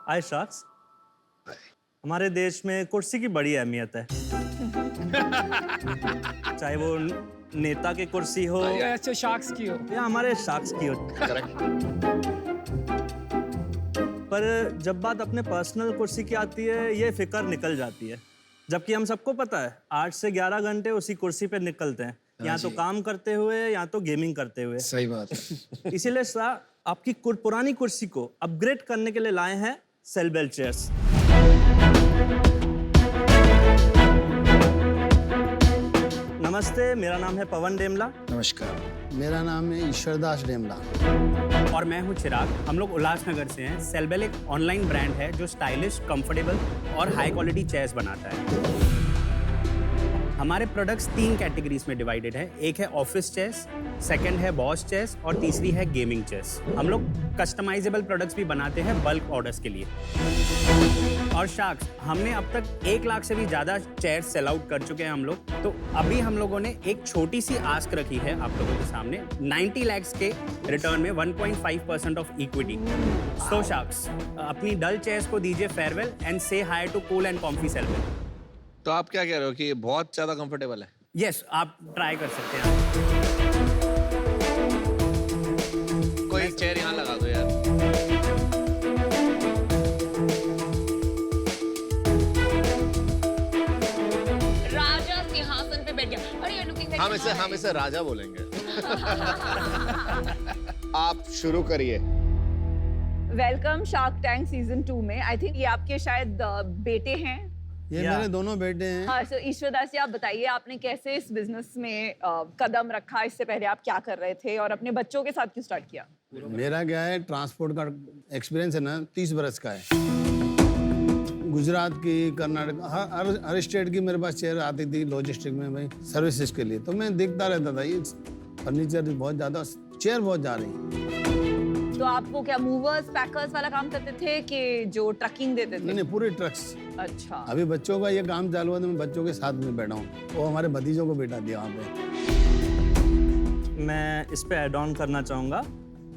हाय शाख्स, हमारे देश में कुर्सी की बड़ी अहमियत है। चाहे वो नेता की कुर्सी हो अच्छा शार्क्स की हो। या हमारे शाख्स की हो। पर जब बात अपने पर्सनल कुर्सी की आती है, ये फिक्र निकल जाती है। जबकि हम सबको पता है 8 से 11 घंटे उसी कुर्सी पे निकलते हैं, या तो काम करते हुए या तो गेमिंग करते हुए। सही बात है। इसीलिए सर आपकी पुरानी कुर्सी को अपग्रेड करने के लिए लाए हैं सेलबेल चेयर्स। नमस्ते, मेरा नाम है पवन डेमला। नमस्कार। मेरा नाम है ईश्वरदास डेमला। और मैं हूं चिराग। हम लोग उल्लासनगर से हैं। सेलबेल एक ऑनलाइन ब्रांड है जो स्टाइलिश, कंफर्टेबल और हाई क्वालिटी चेयर्स बनाता है। हमारे प्रोडक्ट्स 3 कैटेगरीज में डिवाइडेड है। एक है ऑफिस चेयर्स, सेकंड है बॉस चेयर्स और तीसरी है गेमिंग चेयर्स। हम लोग कस्टमाइजेबल प्रोडक्ट्स भी बनाते हैं बल्क ऑर्डर्स के लिए। और शार्क्स, हमने अब तक 1 लाख से भी ज़्यादा चेयर्स सेल आउट कर चुके हैं हम लोग। तो अभी हम लोगों ने एक छोटी सी आस्क रखी है आप लोगों के सामने, 90 लाख के रिटर्न में 1.5% ऑफ इक्विटी। सो शार्क्स, अपनी डल चेयर्स को दीजिए फेयरवेल एंड से हाय टू कूल एंड कॉम्फी सेलबेल। तो आप क्या कह रहे हो कि ये बहुत ज्यादा कंफर्टेबल है? यस, आप ट्राई कर सकते हैं। कोई एक चेयर यहाँ लगा दो यार। राजा सिंहासन पे बैठ गया। और you're looking like हम इसे राजा बोलेंगे। आप शुरू करिए। वेलकम शार्क टैंक सीजन 2 में। आई थिंक ये आपके शायद बेटे हैं। ये या। मेरे दोनों बेटे हैं। हाँ, सो ईश्वरदास जी, आप बताइए आपने कैसे इस बिजनेस में कदम रखा? इससे पहले आप क्या कर रहे थे और अपने बच्चों के साथ क्यों स्टार्ट किया? मेरा क्या है, ट्रांसपोर्ट का एक्सपीरियंस है ना, 30 बरस का है। गुजरात की, कर्नाटक, हर स्टेट की मेरे पास चेयर आती थी लॉजिस्टिक में भाई सर्विसेज के लिए। तो मैं देखता रहता था ये फर्नीचर बहुत ज़्यादा, चेयर बहुत जा रही। तो आप वो क्या मूवर्स पैकर्स वाला काम करते थे कि जो ट्रकिंग देते थे? नहीं, पूरे ट्रक्स। अच्छा। अभी बच्चों का ये काम चालू हुआ तो मैं बच्चों के साथ में बैठा हूँ। वो हमारे भतीजों को बैठा दिया वहाँ पे। मैं इस पे ऐड ऑन करना चाहूँगा।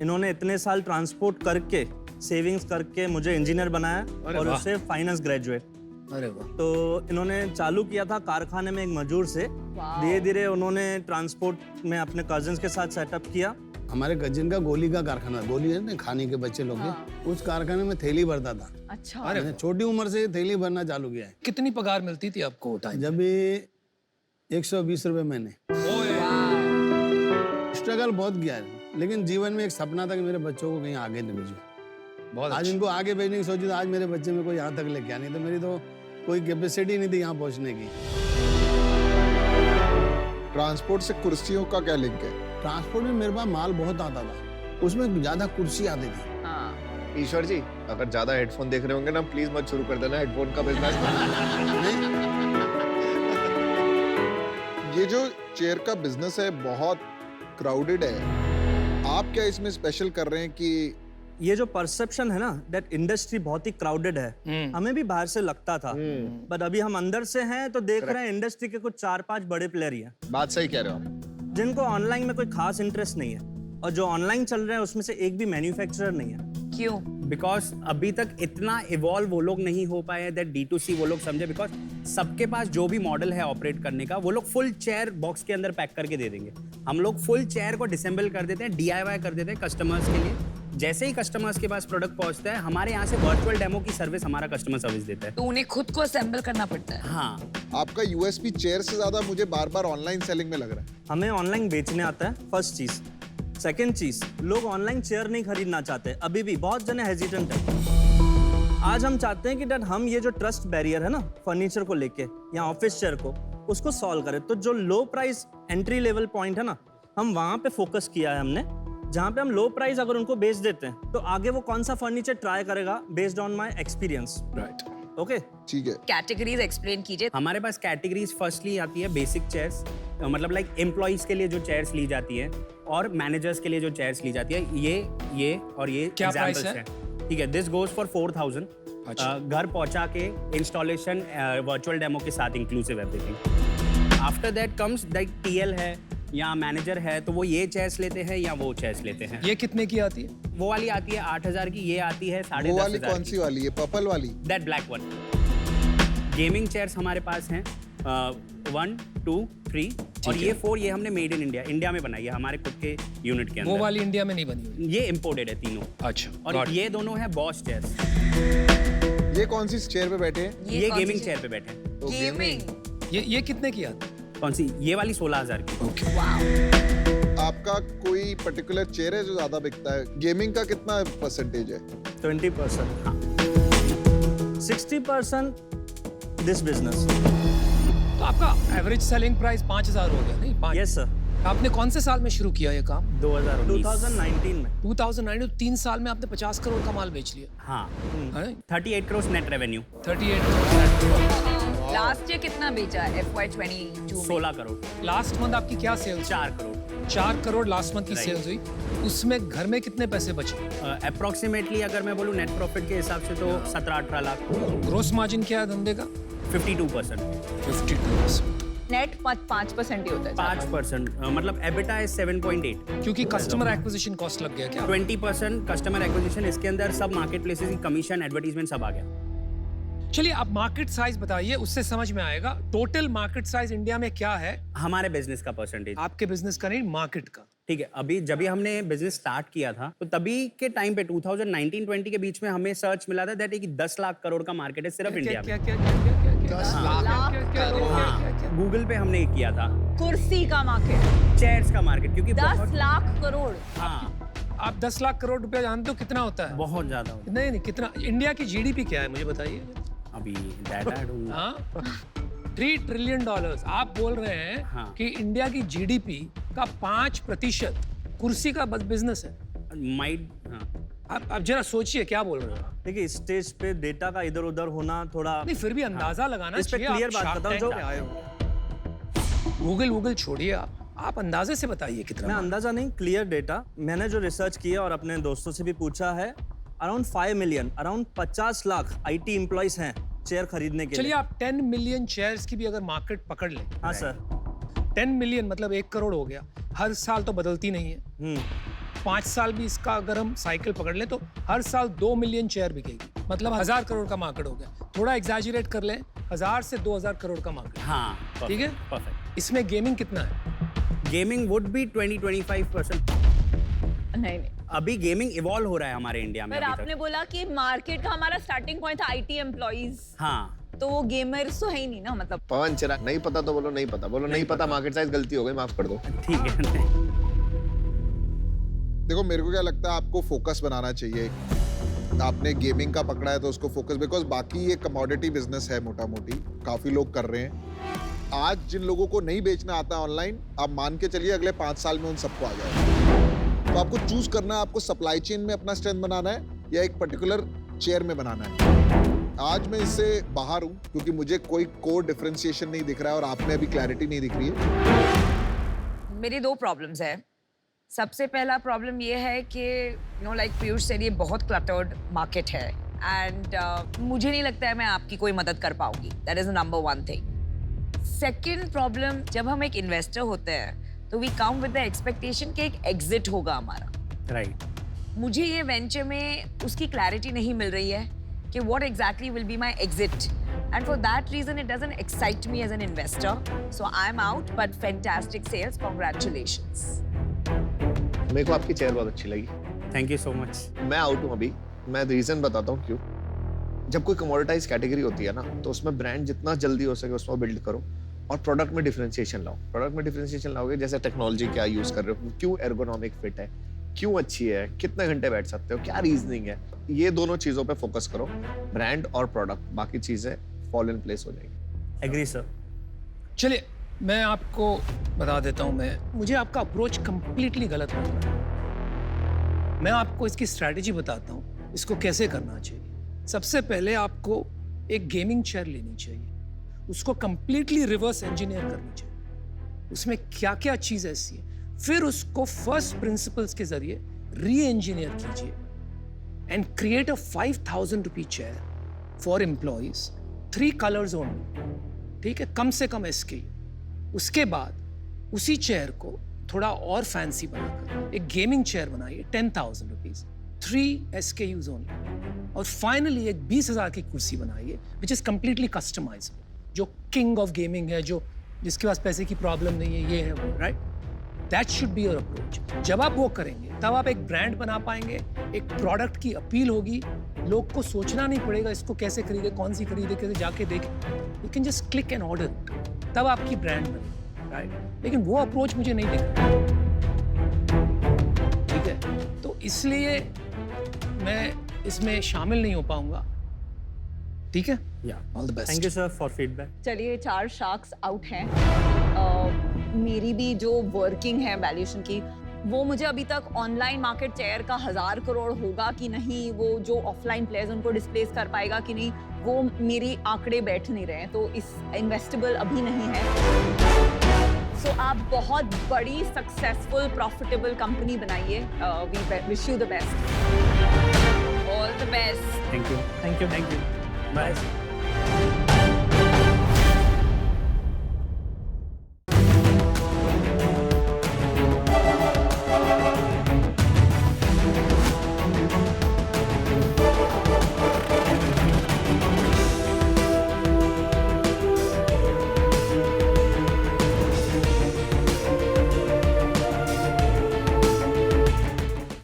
इन्होंने इतने साल ट्रांसपोर्ट करके, सेविंग्स करके मुझे इंजीनियर बनाया और उससे फाइनेंस ग्रेजुएट। अरे वाह। तो इन्होंने चालू किया था कारखाने में एक मजदूर से। धीरे धीरे उन्होंने ट्रांसपोर्ट में अपने कजिन्स के साथ सेटअप किया। हमारे कजिन का गोली का कारखाना, गोली है ना खाने के बच्चे लोग के, उस कारखाने में थैली भरता था। अच्छा। मैंने छोटी उम्र से थैली भरना चालू किया है। कितनी पगार मिलती थी आपको टाइम? जब भी 120 रुपए महीने। स्ट्रगल बहुत किया है, लेकिन जीवन में एक सपना था कि मेरे बच्चों को कहीं आगे नहीं भेजूं। बहुत आज इनको आगे भेजने की सोची तो आज मेरे बच्चे में कोई यहाँ तक लेके आया नहीं, तो मेरी तो कोई कैपेसिटी नहीं थी यहाँ पहुँचने की। ट्रांसपोर्ट से कुर्सियों का क्या लिंक है? ट्रांसपोर्ट में मेरे पास माल बहुत आता था, उसमें ज्यादा कुर्सी आती थी। हाँ। ईश्वर जी, अगर ज्यादा हेडफोन देख रहे होंगे ना, प्लीज मत शुरू कर देना हेडफोन का बिजनेस। ये जो चेयर का बिजनेस है बहुत क्राउडेड है। आप क्या इसमें स्पेशल कर रहे हैं कि ये जो परसेप्शन है ना, दैट इंडस्ट्री बहुत ही क्राउडेड है, हमें भी बाहर से लगता था। बट अभी हम अंदर से हैं तो देख रहे हैं इंडस्ट्री के कुछ 4-5 बड़े प्लेयर ही हैं बात सही कह रहे हो आप। जिनको ऑनलाइन में कोई खास इंटरेस्ट नहीं है, और जो ऑनलाइन चल रहे हैं उसमें से एक भी मैन्युफैक्चरर नहीं है। क्यों? बिकॉज अभी तक इतना इवॉल्व वो लोग नहीं हो पाए दैट D2C वो लोग समझे। बिकॉज सबके पास जो भी मॉडल है ऑपरेट करने का, वो लोग फुल चेयर बॉक्स के अंदर पैक करके दे देंगे। हम लोग फुल चेयर को डिसेंबल कर देते हैं, DIY कर देते हैं कस्टमर्स के लिए। जैसे ही कस्टमर्स के पास प्रोडक्ट पहुंचता है, हमारे यहाँ से वर्चुअल डेमो की सर्विस हमारा कस्टमर सर्विस देता है। तो उन्हें खुद को असेंबल करना पड़ता है। हाँ, आपका यूएसपी चेयर से ज्यादा मुझे बार बार ऑनलाइन सेलिंग में लग रहा है। हमें ऑनलाइन बेचने आता है, फर्स्ट चीज। सेकंड चीज, लोग ऑनलाइन चेयर नहीं खरीदना चाहते। अभी भी बहुत जने हेजिटेंट है। आज हम चाहते हैं कि डैड हम ये जो ट्रस्ट बैरियर है ना फर्नीचर को लेके या ऑफिस चेयर को, उसको सॉल्व करें। तो जो लो प्राइस एंट्री लेवल पॉइंट है ना, हम वहां पे फोकस किया है हमने, जहाँ पे हम लो प्राइस अगर उनको बेच देते हैं तो आगे वो कौन सा फर्नीचर ट्राई करेगा based on my experience. Right. Okay, ठीक है। कैटेगरीज एक्सप्लेन कीजिए। हमारे पास कैटेगरीज फर्स्टली आती है बेसिक चेयर्स, मतलब लाइक एम्प्लॉइज के लिए जो चेयर्स ली जाती है और मैनेजर्स के लिए जो चेयर्स ली जाती है। ये और ये क्या प्राइस एग्जांपल्स है? हैं। ठीक है, दिस गोज फॉर 4000। घर पहुंचा के इंस्टॉलेशन वर्चुअल डेमो के साथ inclusive everything. After that comes like TL है, यहाँ मैनेजर है तो वो ये चेयर्स लेते हैं या वो चेयर्स लेते हैं। ये कितने की आती है? वो वाली आती है 8,000 की, ये आती है वो वाली 10,500 कौन सी वाली है? पर्पल वाली? That black one. Gaming chairs हमारे पास हैं 1, 2, 3 और ये 4, ये हमने मेड इन इंडिया, इंडिया में बनाई है हमारे खुद के यूनिट के वो अंदर। वाली इंडिया में नहीं बनी हुई। ये इम्पोर्टेड है तीनों। अच्छा। और ये दोनों है बॉस चेयर्स। ये कौन सी चेयर पे बैठे हैं? ये कौन सी गेमिंग चेयर पे बैठे हैं। तो गेमिंग। ये कितने की आती है? कौन सी? ये वाली 16,000 की। ओके। आपका कोई पर्टिकुलर चेयर है जो ज्यादा बिकता है? गेमिंग का कितना परसेंटेज है? 20%, हाँ। 60% दिस बिजनेस। तो आपका एवरेज सेलिंग प्राइस 5,000 हो गया नहीं? 5। Yes sir. आपने कौन से साल में शुरू किया ये काम? 2019 में। 2009 तो 3 साल में आपने 50 करोड़ का माल बेच लिया। हाँ, है? 38 crore net revenue. 38। Last year कितना बेचा FY22 में? 16 करोड़। लास्ट मंथ आपकी क्या sales? 4 crore. 4 crore last month की Right. सेल्स हुई। उसमें घर में कितने पैसे बचे? अप्रोक्सीमेटली अगर मैं बोलूँ नेट प्रॉफिट के हिसाब से तो 17-18 लाख। ग्रोस मार्जिन क्या है धंधे का? 52%। 52%। नेट 5% ही होता है। 5%, मतलब एबिटा इज 7.8। क्योंकि कस्टमर एक्विजिशन कॉस्ट लग गया क्या? 20% कस्टमर एक्विजिशन, इसके अंदर सब मार्केट प्लेसेस की कमीशन, एडवर्टीजमेंट सब आ गया। चलिए आप मार्केट साइज बताइए, उससे समझ में आएगा टोटल मार्केट साइज इंडिया में क्या है। हमारे बिजनेस का परसेंटेज, आपके बिजनेस का नहीं, मार्केट का। ठीक है। अभी जब भी हमने बिजनेस स्टार्ट किया था तो तभी के टाइम पे 2019-20 के बीच में हमें सर्च मिला था दैट एक 10 लाख करोड़ का मार्केट है सिर्फ इंडिया में। क्या? 10 लाख करोड़? हाँ, गूगल पे हमने किया था। कुर्सी का मार्केट चेयर्स का मार्केट, क्योंकि 10 लाख करोड़। हाँ, आप 10 लाख करोड़ रुपया जानते हो कितना होता है? बहुत ज्यादा होता नहीं, कितना? इंडिया की जीडीपी क्या है मुझे बताइए। है। अभी डाटा ढूंढना। हाँ, $3 ट्रिलियन। आप बोल रहे हैं हाँ। कि इंडिया की जीडीपी का 5% कुर्सी का बस बिजनेस है। माइट, हाँ। आप जरा सोचिए क्या बोल रहे हो। देखिए स्टेज पे डेटा का इधर उधर होना थोड़ा। नहीं, फिर भी अंदाजा लगाना इस पे चाहिए। क्लियर आप बात Shark बताऊं Tank जो पे आए हो। गूगल छोड़िए, आप अंदाजे से बताइए कितना। मैं अंदाजा नहीं, क्लियर डेटा। मैंने जो रिसर्च किया और अपने दोस्तों से भी पूछा है, around 5 million, around 50 lakh IT employees हैं चेयर खरीदने के चलिए लिए। आप 10 मिलियन चेयर्स की भी अगर मार्केट पकड़ लें, हाँ सर। 10 मिलियन मतलब 1 करोड़ हो गया। हर साल तो बदलती नहीं है। 5 साल भी इसका अगर हम साइकिल पकड़ लें तो हर साल 2 मिलियन चेयर बिकेगी, मतलब 1000 करोड़ का मार्केट हो गया। थोड़ा एग्जैजरेट कर लें, 1000 से 2000 करोड़ का मार्केट। हाँ, ठीक है? परफेक्ट। इसमें गेमिंग कितना है? Gaming would be 20-25%। नहीं, अभी गेमिंग इवॉल्व हो रहा है हमारे इंडिया में पर अभी आपने तक। बोला कि मार्केट का हमारा स्टार्टिंग पॉइंट था IT एम्प्लॉइज, हाँ, तो वो गेमर्स तो है ही नहीं ना, मतलब। पवन चिराग, नहीं पता तो बोलो नहीं पता, बोलो नहीं पता, मार्केट साइज गलती हो गई, माफ कर दो। ठीक है। देखो मेरे को क्या लगता है, आपको फोकस बनाना चाहिए। आपने गेमिंग का पकड़ा है तो उसको फोकस, बिकॉज बाकी ये कमोडिटी बिजनेस है, मोटा मोटी काफी लोग कर रहे हैं। आज जिन लोगों को नहीं बेचना आता ऑनलाइन, आप मान के चलिए अगले 5 साल में उन सबको आ जाएगा। तो आपको चूज करना है, आपको सप्लाई चेन में अपना स्ट्रेंथ बनाना है या एक पर्टिकुलर चेयर में बनाना है। आज मैं इससे बाहर हूं क्योंकि मुझे कोई कोर डिफरेंशिएशन नहीं दिख रहा है और आप में अभी क्लैरिटी नहीं दिख रही है। मेरी 2 प्रॉब्लम्स है। सबसे पहला प्रॉब्लम ये है कि लाइक पीयूष सेड, ये बहुत क्लटर्ड मार्केट है एंड मुझे नहीं लगता है मैं आपकी कोई मदद कर पाऊंगी। That is the number 1 thing. Second problem, जब हम एक इन्वेस्टर होते हैं तो we come with the expectation कि एक एग्जिट होगा हमारा। राइट। मुझे ये वेंचर में उसकी क्लैरिटी नहीं मिल रही है कि what exactly will be my exit, and for that reason it doesn't excite me as an investor, so I'm out, but fantastic sales, congratulations. मेरे को आपकी चेयर बहुत अच्छी लगी। Thank you so much. मैं आउट हूँ अभी, मैं रीजन बताता हूँ क्यों। जब कोई कमोडिटाइज कैटेगरी होती है ना, तो उसमें ब्रांड जितना जल्दी हो सके उसमें बिल्ड करो और प्रोडक्ट में डिफरेंशिएशन लाओ। प्रोडक्ट में डिफरेंशिएशन लाओगे, जैसे टेक्नोलॉजी क्या यूज कर रहे हो, क्यों एर्गोनॉमिक फिट है, क्यों अच्छी है, कितने घंटे बैठ सकते हो, क्या रीजनिंग है, ये दोनों चीजों पे फोकस करो, ब्रांड और प्रोडक्ट, बाकी चीजें फॉल इन प्लेस हो जाएगी। Agree sir. चलिए मैं आपको बता देता हूं, मुझे आपका अप्रोच कंप्लीटली गलत लग रहा है। मैं आपको इसकी स्ट्रैटेजी बताता हूं, इसको कैसे करना चाहिए। सबसे पहले आपको एक गेमिंग चेयर लेनी चाहिए, उसको कंप्लीटली रिवर्स इंजीनियर करनी चाहिए, उसमें क्या क्या चीज़ ऐसी है, फिर उसको फर्स्ट प्रिंसिपल्स के जरिए री इंजीनियर कीजिए and create a 5,000 rupee chair for employees, 3 colours only, ठीक है, कम से कम SKU। उसके बाद उसी चेयर को थोड़ा और फैंसी बनाकर एक गेमिंग चेयर बनाइए 10,000 रुपीज, 3 SKUs ओनली, और फाइनली एक 20,000 की कुर्सी बनाइए विच इज कंप्लीटली कस्टमाइजेबल, जो किंग ऑफ गेमिंग है, जो जिसके पास पैसे की प्रॉब्लम नहीं है, ये है वो, right? That should be your approach. जब आप वो करेंगे तब आप एक ब्रांड बना पाएंगे, एक प्रोडक्ट की अपील होगी, लोग को सोचना नहीं पड़ेगा इसको कैसे खरीदे, कौन सी खरीदे, कैसे जाके देखें, you can just click and order, तब आपकी ब्रांड बने, राइट? लेकिन वो अप्रोच मुझे नहीं दिख रहा, ठीक है? तो इसलिए मैं इसमें शामिल नहीं हो पाऊंगा, ठीक है? All the best. Thank you sir for feedback. चलिए 4 शार्क्स आउट हैं। मेरी भी जो वर्किंग है वैल्यूएशन की, वो मुझे अभी तक ऑनलाइन मार्केट शेयर का 1000 करोड़ होगा कि नहीं, वो जो ऑफलाइन प्लेयर्स उनको डिस्प्लेस कर पाएगा कि नहीं, वो मेरी आंकड़े बैठ नहीं रहे हैं, तो इस इन्वेस्टेबल अभी नहीं है। सो आप बहुत बड़ी सक्सेसफुल प्रॉफिटेबल कंपनी बनाइए। We wish you the best. All the best. Thank you, thank you, thank you, bye.